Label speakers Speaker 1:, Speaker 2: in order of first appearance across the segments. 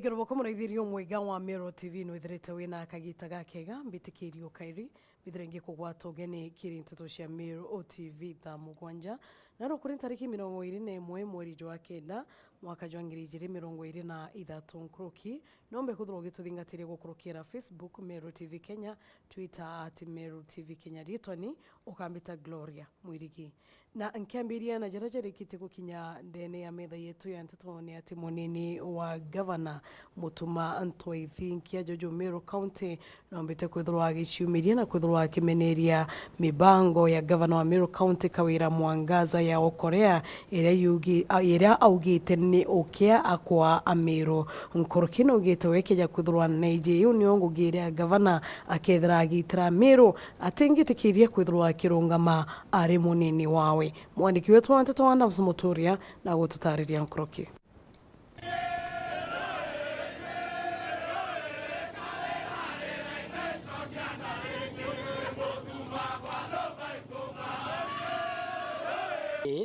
Speaker 1: Mwaigero ko muraithirio mwiga wa Meru Tv no itherete wina kagita gakega mbitikirio kairi bithirengie kugwatwo gene kirinteto cia Meru Tv tha mugwanja naro kuri tariki 21 mweri wa kenda mwaka wa 2023 nkroki nombe kuthro gituthingatire gukurukira Facebook Meru TV Kenya, Twitter @Meru TV Kenya ritoni ukambita Gloria Mwirigi na nkiambiria na jarajari kiti gukinya ndene ya metha yetu ya nteto ni ati munini wa governor Mutuma Ntwaithi nkia Jojo Meru County nombete kwithirwa agiciumiria na kwithirwa akimeneria mibango ya governor wa Meru County Kawira Mwangaza ya Okorea ira augite ni ukia akwa Ameru nkorokino ugite wekeja kwithirwa neije uniongo gire governor akethira agitira Meru atengitikiria kwithirwa akirungama ari munini wawe mwandiki wetu wa nteto wana msumoturia na gututariria nkoroki.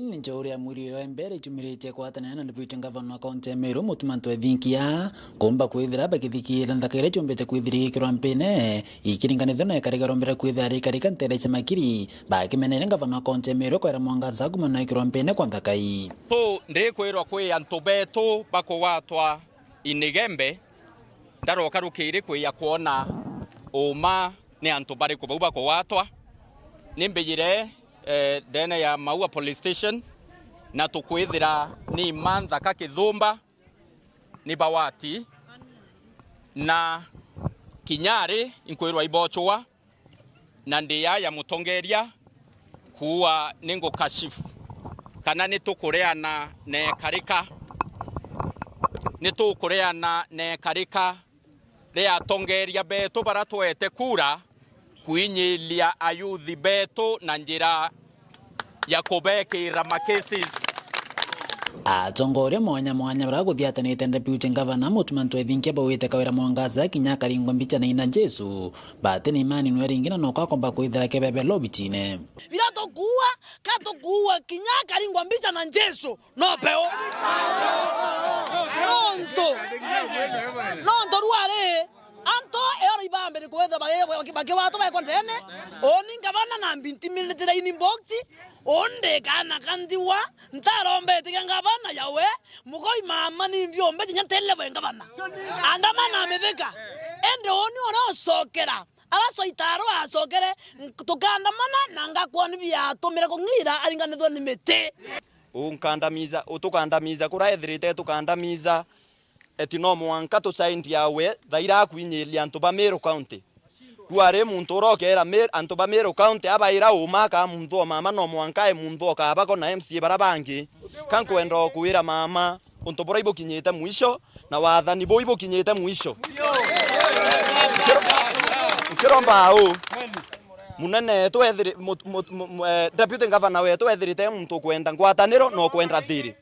Speaker 2: Ni njori ya mwiri yo mbere chumirite kwatana na deputy governor wa county ya Meru Mutuma Ntwaithi komba kwithira bakithikira nthakaire chumbete kwithirikirwa mpene ikiringanitho na karigaro mbere kwithira karika ntere cha makiri bakimenere governor wa county ya Meru Kawira Mwangaza kumana ikirwa mpene kwa nthakai
Speaker 3: to ndikwirwa kwi antu betu bako watwa inigembe ndaroka rukiri kwi ya kuona uma ni antu bari ko bako watwa nimbejire dene ya Maua police station na tukwithira ni manza ka Kithumba ni Bawati na Kinyari inkwirwa ibochwa na ndia ya Mutongeria kuwa ningo kashifu kana nitukureana ne karika ria Tongeria betu baratwete kura kuinyilia ayuthi betu na njira ya kubekira makesis
Speaker 2: atongore mwanya baraguthiatanite deputy governor Mutuma Ntwaithi nkia bawite Kawira Mwangaza kinya karingwa mbicha na ina Jesu bate ni imani nwe ringina no kwakomba kwithira kebebe lobitine
Speaker 4: biratokuwa katokuwa kinya karingwa mbicha na Jesu no peo nonto ruare anto ero ibambe kwetha bage watu ba kondene oni ngabana na mbinti militira inbox onde kana kandiwa ntarombe tikangabana yawe mugoi mama ni mbyombe nyatelle bengabana andamana ametheka ende oni ora sokera araso itaro asokere tukandamana nanga kwoni bya tumira kungira aringanithwo ni mete
Speaker 5: utukandamiza kuraethirite tukandamiza etino mwanka to saint yawe thaira kwinyilia antu ba Meru County tuare muntu rokera antu ba Meru County abaira umaka muntu mama no mwanka muntu kabako na MC barabangi kankwenda kuira mama untu bora ibokinyete mwisho na wathani bo ibokinyete mwisho kiromba munene twethire deputy governor wetu ethirite muntu kwenda ngwataniro no kwenda thiri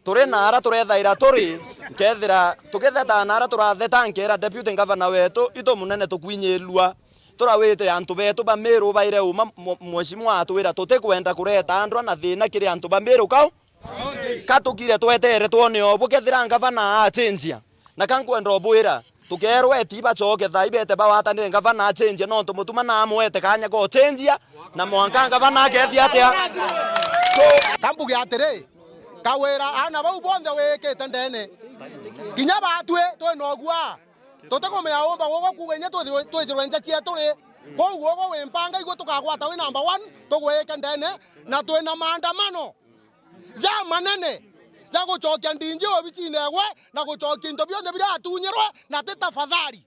Speaker 5: turi nara turethaira turi kethira tuketheta nara turatheta nkera deputy governor wetu ito munene tukwinyelua turawite antu betu ba Meru baire uma mweshimwa atwira tutikwenda kureta andwa na thina kiri antu ba Meru katukire twetere tuone obu kethira governor achenjia na kankwenda obwira tukerwe etiba choke thaibete bawatanire governor achenjia no tumutuma na amwete kanya go chenjia na mwanka governor kethia atia
Speaker 6: so tambuge atere Kawira ana bau bonde wekete ndene kinya batwe to nogwa totekomea omba wogo kuwenya twithirwenja cieturi koguo wogo wempanga igwe tukagwata wi number 1 tugweke ndene na twina maandamano ja manene ja gucokia ndinji obicinegwe na gucokia into byothe biratunyirwe na tafadhali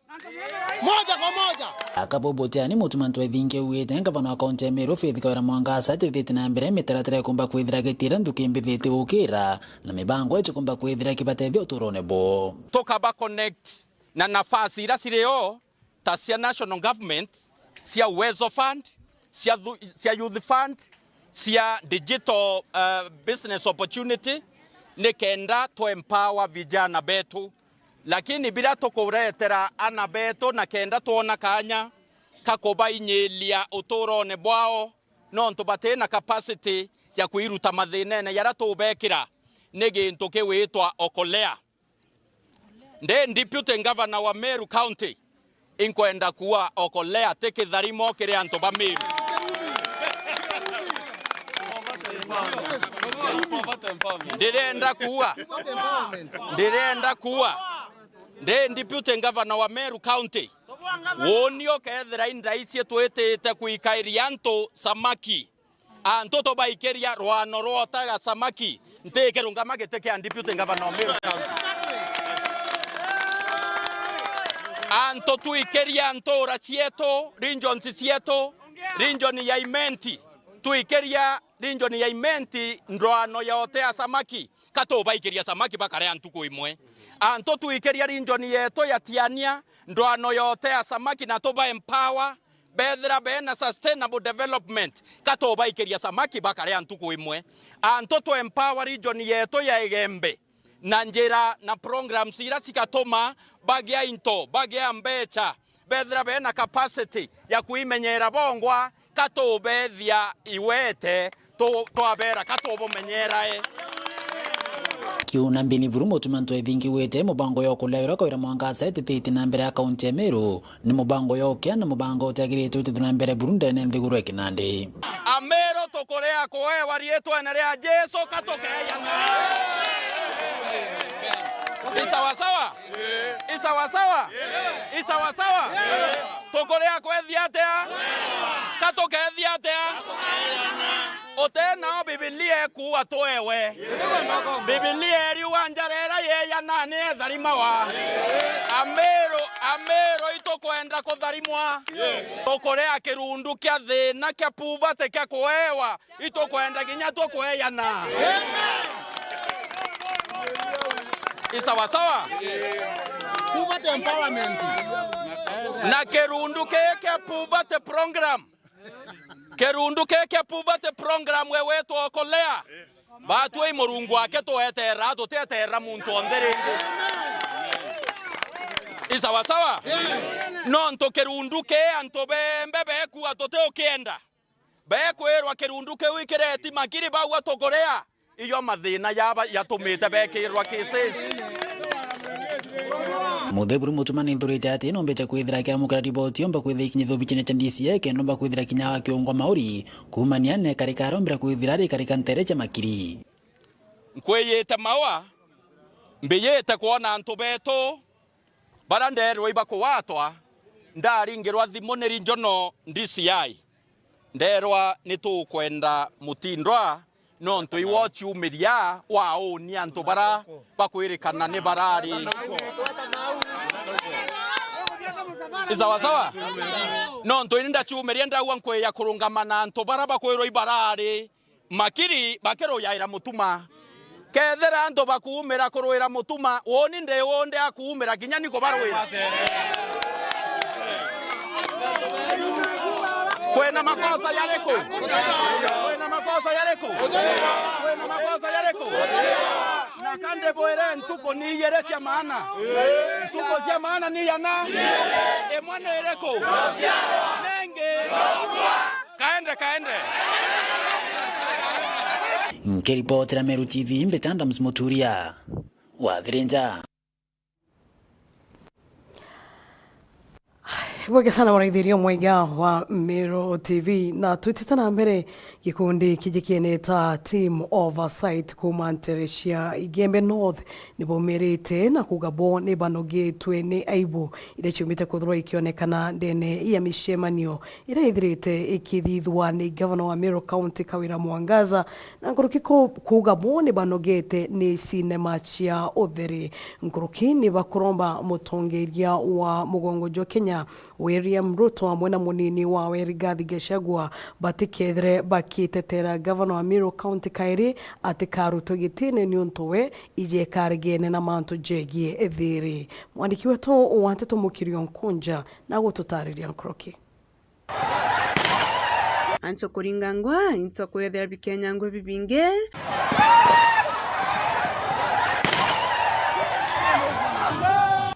Speaker 6: moja kwa moja
Speaker 2: akabobotiani Mutuma Ntwaithi nkia uite governor wa county ya Meru Kawira Mwangaza tithite na mbere mitaratara kumba kwithira gitira ndukimbithite gukira na mibango echo kumba kwithira kibatethio turone bo
Speaker 3: tukaba connect na nafasi ira cireo ta cia national government cia Uwezo Fund cia Youth Fund cia digital business opportunity nikenda to empower vijana betu lakini bila tukuretera ana betu na kenda tuona kanya kakoba inyelia uturone bwao no ntubate na capacity ya kuiruta mathinene yara tubekira ni gintu kiwitwa okolea Nde deputy governor wa Meru County inkwenda kuwa okolea teke tharimo kire antu ba Meru. Ndirenda kuwa nde deputy governor wa Meru County wonio kethira indaicie twitite kuikairia antu samaki antu to baikeria rwano rwotaga samaki nteke rungama giteke and deputy governor wa Meru County antu tuikeria antura cieto region cieto region ya Imenti tuikeria region ya Imenti ndwano yote ya samaki kato baikeria samaki bakare antu ko imwe anto tuikeria region yeto ya Tiania ndwano yote ya samaki na toba empower bedra bena sustainable development kato baikeria samaki bakare antu ko imwe anto to empower region yeto ya Igembe na njira na programs ira sikatoma bagia into bagia mbecha bedra bena capacity ya kuimenyera bongwa kato bethia iwete to abera kato bomenyera
Speaker 2: kiuna mbini buru mutumantu ethingi wete mubango yo kulera kwira mwangasa etete na mbere akaunti ya Meru ni mubango yo kia na mubango utagirite uti na mbere Burundi na nthiguru ekinande
Speaker 3: amero tokorea koe warieto na ria Jesu katoke yana isawa tokorea koe thiatea katoke thiatea otena Biblia kuwa toewe Biblia eri wanjarera yeya nane tharima wa amero itokwenda kutharimwa tokorea kirundu kya thina kya puva te kya kuewa itokwenda ginya tokweana isawa
Speaker 6: Puva te empowerment
Speaker 3: na kirundu kya puva te program kerundu keke puvate program wewe to okolea batu ei murungu wake to etera to tetera muntu onderenge isawa no nto kerundu ke anto bembe beku atote okienda bekwerwa kerundu ke wikireti makiri bagwa tokorea iyo mathina yaba yatumite bekirwa kisisi
Speaker 2: mutheburu mutumani nthurite ati nombecha kwithira kia mukara riboti omba kwithira ikinyitho bichine cha DCA ke nomba kwithira kinyaga kiongwa mauri kumania ne karika rombera kwithira ri karika nterecha makiri
Speaker 3: nkweyete mawa mbiyete kuona antu beto baranderwe ibako watwa ndaringirwa thimoneri njono DCI nderwa nitukwenda mutindwa no ntu iwochi umiria wao ni antu bara bakwirikana ne barari isawa no ntu inda chumeria ndawa nkwe ya kurungamana antu bara bakwirwa ibarari makiri bakero yaira mutuma kethera antu bakuumira kurwira mutuma woni nde wonde akuumira ginya niko barwira kwena makosa yareko na kande boere ntuko ni yere cia maana ntuko cia maana ni yana emwana yereko nenge kaende
Speaker 2: nkiripotera Meru TV mbetanda msimoturia wathirenja
Speaker 1: Wege sana maraithirio mwega wa Meru TV na twititana mbere gikundi kijikiene ta team oversight kuma Nterecia Igembe North nibomerete na kugabo ne banogetwe ne aibu ire chumite kuthurwa ikionekana ndene ya mishemanio ire ithirite ikithithwa ni governor wa Meru County Kawira Mwangaza na ngurukiko kugabo ne banogete ni cinema cia utheri ngurukini bakuromba mutongeria wa mugongo jo Kenya William Ruto amwe na munini wa Rigathi Gachagua batikethre bakitetera governor wa Meru County Kairi atikaruto gitine ni untowe ije karigene na manto jegie ethiri mwandiki wetu wanteto mukirio nkunja na gututariria nkroki
Speaker 7: anto kuringangwa into kwethera bikenya ngwe bibinge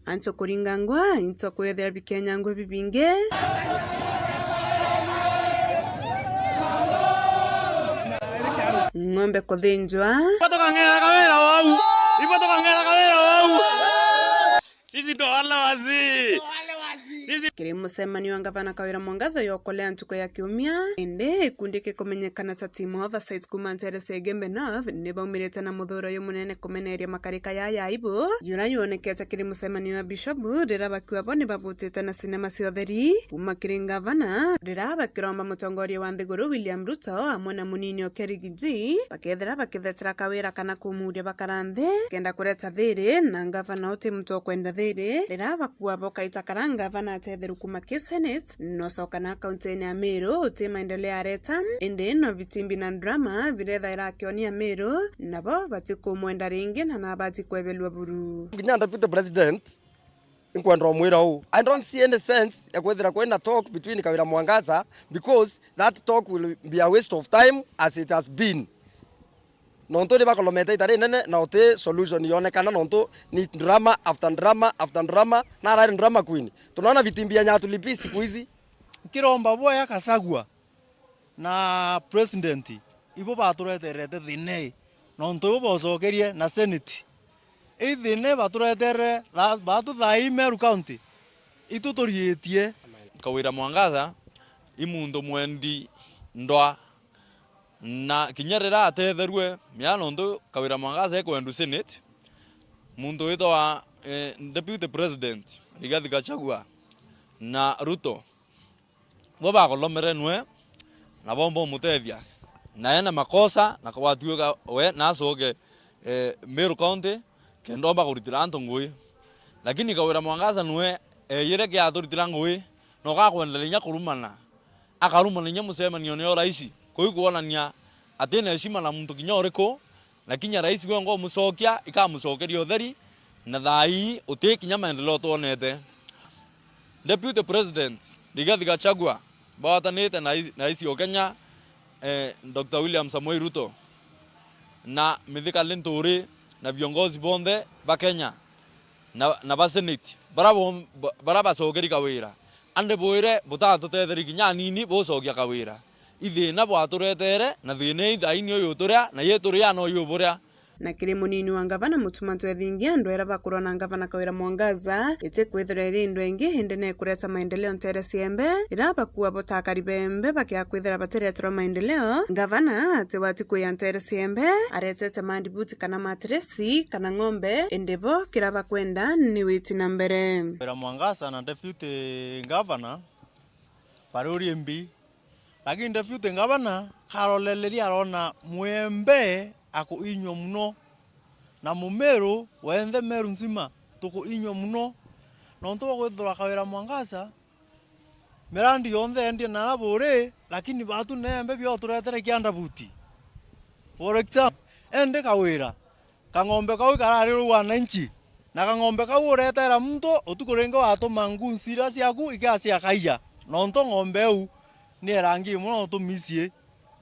Speaker 7: anto kuringangwa into kwethera bikenya ngwe bibinge ng'ombe kuthinjwa
Speaker 8: Sisi ndo wale wazee.
Speaker 7: Kiri musemani wa ngavana Kawira Mwangaza yokolea ntuko ya kiumia ende ikundi kikumenyekana ta timu oversight kuma Nterese Egembe North nibaumirite na muthuro yo munene kumeneria makarika ya ibu yura yonekete kiri musemani wa bishopu rira bakiwa bo nibavutite na sinema ciotheri kuma kiri ngavana rira bakiromba mutongoria wa Nthiguru William Ruto amwe na munini Okerigiji bakethera bakithetera Kawira kana kumuria bakaranthe kenda kureta thiri na ngavana uti mtu kwenda thiri rira bakuwa bo kaita karanga ngavana atetheru kuma Senate no soka na kaunti ya Meru uti maendeleo areta ende no vitimbi na drama viretha irakionia Meru nabo batiko mwenda ringi na nabati kwebelwa buru
Speaker 5: Kinyanda Deputy President inkwandro mwira huu. I don't see any sense ya kwethera kwenda talk between Kawira Mwangaza because that talk will be a waste of time as it has been. Nonto de bakolometa itare nene na ote solution yonekana nonto ni drama after drama after drama na rari drama queen. Tunaona vitimbia nyatu lipi siku hizi.
Speaker 9: Kiromba boya kasagwa na president ibo batureterete thine nonto ibo bocokerie na senate ithine baturetere batu thai Meru County itutorietie
Speaker 8: Kawira Mwangaza imundo mwendi ndoa na kinyarira athetherwe miano ndo Kawira Mwangaza ekwendu senate mundo wito wa deputy president Rigathi Gachagua na Ruto bo bakolomere nwe na bombo mutethia na ena makosa na kwatuga we na soge Meru County kendo bakuritira antongoi lakini Kawira Mwangaza nwe yere kya aturitira ngoi no gakwendelenya kurumana akarumana nyamusemani ono raisi kuonania atene heshima na mtu kinyoreko lakini rais gwengo musokia ikamusokeria utheri na thai utikinya maendeleo tuonete Deputy President Rigathi Gachagua bawatanite na isi Kenya Dr. William Samoei Ruto na Mithika Linturi na viongozi bonde ba Kenya na ba Senate baraba sokeri Kawira ande boire butatu tetheri kinya nini bo sokia Kawira ithina bwaturetere na thine ithaini uyu turia na yeturia no uyu buria
Speaker 7: na kiri munini wa ngavana mutumantu ethingia ndwera bakurwa na ngavana Kawira Mwangaza ite kwithira irindo ingi hinde ne kureta maendeleo Nterese Embe iraba kuwa botakari bembe bakia kwithira bateretwa maendeleo ngavana ate wati kuya Nterese Embe aretete mandibuti kana matresi kana ng'ombe endebo kiraba kwenda ni witi na mbere
Speaker 9: Kawira Mwangaza na deputy governor parori MB lakini deputy governor karoleleria arona mwembe ako inyo muno na mumeru wende Meru nzima tuko inyo muno nonto gwithura Kawira Mwangaza mirandi yonthe endi na rabure lakini batu nembe byo turetere kianda buti for example ende Kawira kang'ombe kau karari wananchi na kang'ombe kau uretera mto utukurenga watu mangunsira siaku ikasi akaiya nonto ng'ombe u ni rangi muno tumisie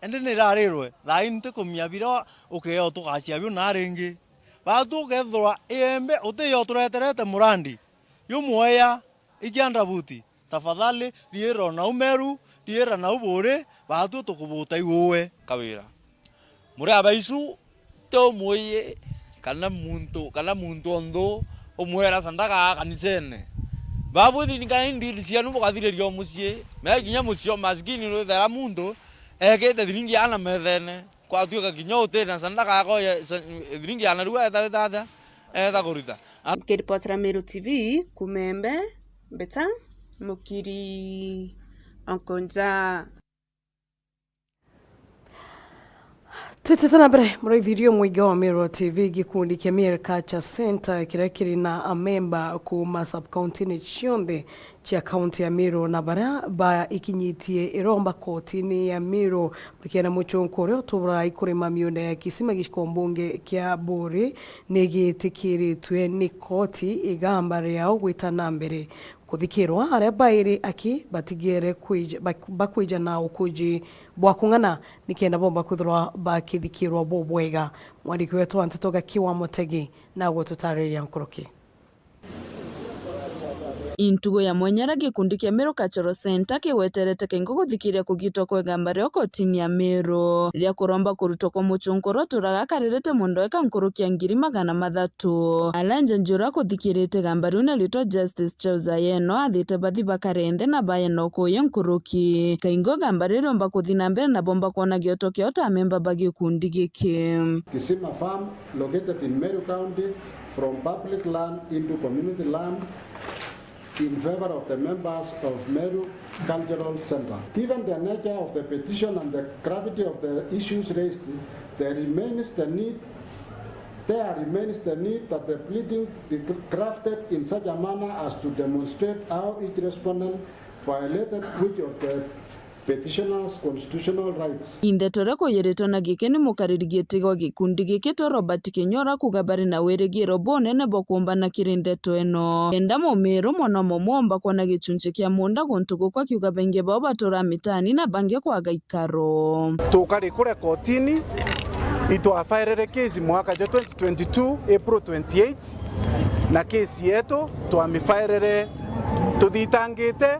Speaker 9: ende ni rarirwe thai ntikumia bira ukeo tugacia bio na ringi batu gethwa embe utiyo tureterete murandi yumweya ikianda buti tafadhali riero na Meru riera na ubure batu tukubuta iwe
Speaker 8: Kawira muri abaisu to moye kana muntu ondo omwera sandaka kanisene babu thinikana ndiri cianu bugathiririo mucie me kinya mucio maskini no thera muntu ekete thiringi ana methene kwa tuika kinya utena sandaka yako thiringi ana ruwa eta kurita
Speaker 7: kiripotera Meru TV kumembe beta mukiri onkonja
Speaker 1: twitete mbere muraithirio muingi wa Meru TV gikundi kia Meru Culture Center kiria kiri na amemba kuma sub-county cionthe cia kaunti ya Meru na baria ba ikinyitie iromba kotini ya Meru bakiana muchonko rio turai kurima miunda ya kisima gikombunge kia Buri nigitikiritwe ni koti igamba riao gwitana mbere kuthikirwa aria bairi aki batigere bakwija na ukuji bwakungana nikenda bomba kuthirwa bakithikirwa bobwega mwandiki wetu Antetoga Kiwa Motegi na gututariria nkuruki
Speaker 7: intugo ya mwanyara gikundi kia Meru Cultural Center kiweterete kengo guthikiria kugitwa kwa gambari okotini ya Meru ria kuromba kuruto kwa muchunkoro turagakarerete mundo eka nkurukia 300,000 alanja njura kuthikirite gambari una lito Justice Chauzayeno athite bathi bakarende na bayeno kuyo nkuruki kaingo gambari romba kuthina mbere na bomba kuona gioto kiota member bagi kundi giki
Speaker 10: Kisima Farm located in Meru County from public land into community land in favor of the members of Meru Cultural Center. Given the nature of the petition and the gravity of the issues raised, there remains the need that the pleading be crafted in such a manner as to demonstrate how each respondent violated which of the petitioner's constitutional rights.
Speaker 7: Indetore ko yereto na gikeni mukaririgetigo gikundi gikito Robert Kinyora kugabari na weregiro bonene bokumba na kirindeto eno enda Meru mwana momomba kona gichunche kya munda gontugo kwa kiugabenge baba tora mitani na bange kwa gaikaro
Speaker 11: tukari kure kotini itwafairere kesi mwaka jo 2022 April 28 na kesi yetu twamifairere tuditangite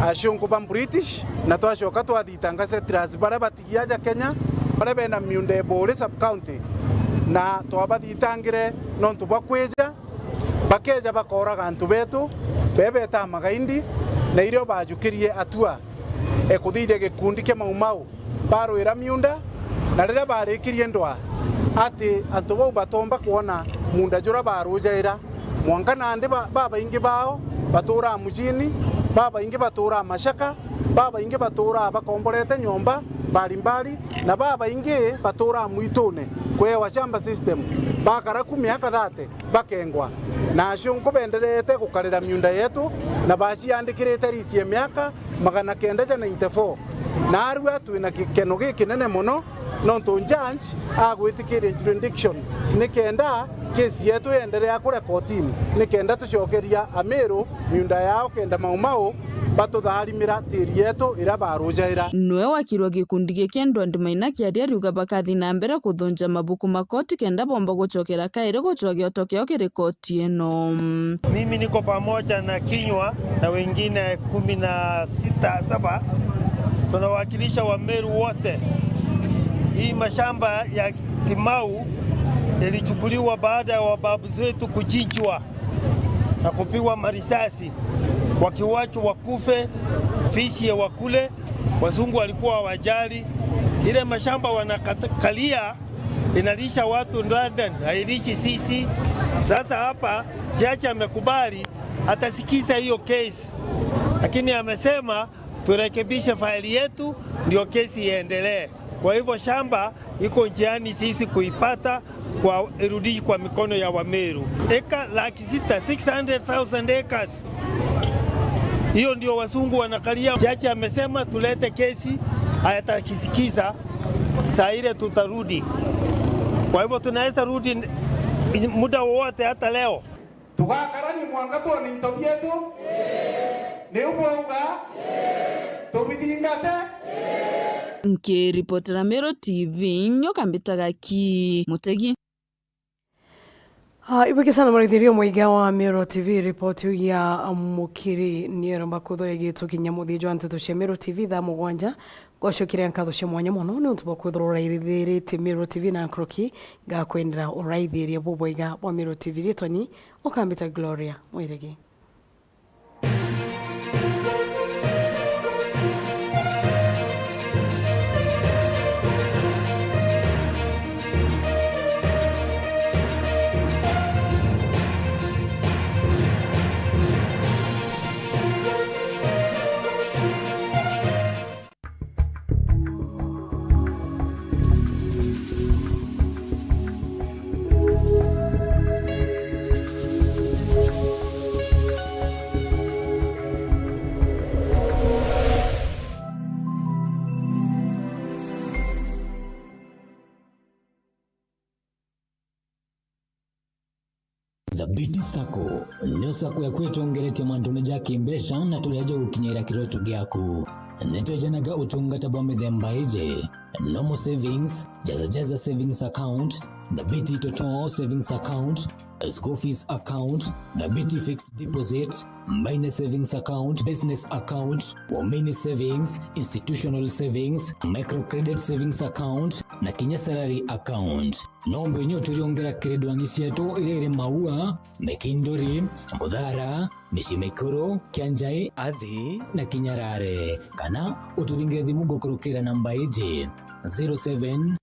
Speaker 11: ashungu bam British na twashoka twathitanga setras bara batigiaja Kenya bara bena miunde bore sub county na twabathitangire nontu bakweja bakeja bakora gantu betu bebeta magaindi na irio bajukirie atua ekuthire gikundi kia maumau barwira miunda na rira barikirie ndwa ati antu bo batomba kuona munda jura barujaira mwanka nande baba ingi bao batura mujini baba ingi batura mashaka baba ingi batura bakomborete nyomba mbalimbali na baba ingi batura muitone kwewa shamba system bakara 10 bakengwa na ashungu benderete kukarira miunda yetu na bashi andikirete risi miaka 994 na arwa tuina kikeno kinene muno nonto judge agwitikire jurisdiction nikenda kesi yetu endelea kure kotini nikenda tucokeria Ameru miunda yao kenda maumau batutharimira tiri yetu ira barujaira
Speaker 7: nwe wakirwa gikundi gikendwa ndimaina kiaria riuga bakathi na mbere kuthunja mabuku makoti kenda bomba guchokera kaire guchogea tokeo kiri koti eno.
Speaker 12: Mimi niko pamoja na Kinywa na wengine 16-7 tunawakilisha Wameru wote. Hii mashamba ya Timau yalichukuliwa baada ya wababu zetu kuchinjwa na kupigwa marisasi wakiwacho wakufe fishi ya wakule. Wazungu walikuwa wajali ile mashamba wanakalia inalisha watu London, hailishi sisi. Sasa hapa jaji amekubali atasikiza hiyo kesi, lakini amesema turekebishe faili yetu ndio kesi iendelee. Kwa hivyo shamba iko njiani sisi kuipata kwa irudi kwa mikono ya Wameru. Eka 600,000 acres. Hiyo ndio wazungu wanakalia. Jaji amesema tulete kesi, hayatakisikiza saa ile tutarudi. Kwa hivyo tunaweza rudi muda wowote hata leo.
Speaker 11: Tugakarani mwanga tu ni tobietu? Ni ubonga? Tobidingate?
Speaker 7: Nkiripotera Meru TV nyoka mbitaga ki Mutegi.
Speaker 1: Ibuke sana marithirio muiga wa Meru TV ripoti ya mukiri ni ramba kuthore gitu kinyamuthi jo anteto cia Meru TV tha mugwanja gocokire nkatho cia mwanya muno ni untu bakwithora irithirite Meru TV na nkroki ga kwendera uraithiria buboiga wa Meru TV ritoni ukambita Gloria mwirege.
Speaker 13: Thabiti Sacco nyo sako ya kwetongeretie mantune jaki mbesha na tuleja ukinyira kiroto gyaku netwejanaga utungata bwa mithemba ije nomo savings jaza savings account the BT Total Savings Account, a school fees account, the BT Fixed Deposit, Minor Savings Account, Business Account, Womini Savings, Institutional Savings, Microcredit Savings Account, na Kinya Salary Account. Nombo inyo turiongera kredo angisieto irere Maua, Mekindori, Mudhara, Mishimekuro, Kianjai, Athi, na Kinyarare. Kana uturingire thimu gokorokera namba eje 07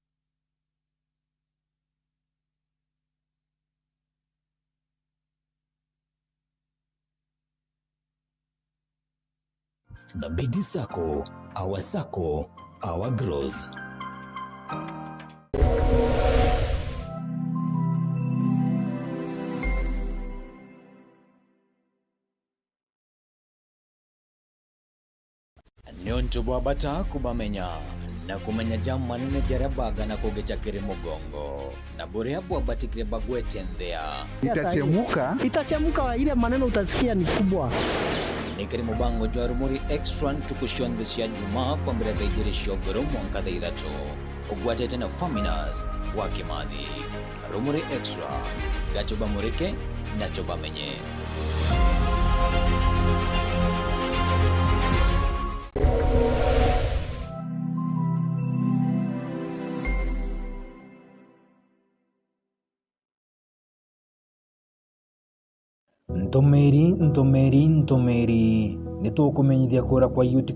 Speaker 13: The BT Sacco, our growth. Nionto bwabata kubamenya na kumenya jamu manene jarabaga na kugecha kiri mugongo na bure hapo abatikire bagwete ndea
Speaker 14: itachemuka ile maneno utasikia ni kubwa.
Speaker 13: Nikiri mubango jwa rumuri extra tukushondesha juma kwa mbele gaijiri shogoro mwanga dhaidhato ugwate tena faminas wakimadhi rumuri extra gachoba murike na choba menye.
Speaker 15: Ntomeri nitukumenyithia kura kwa youth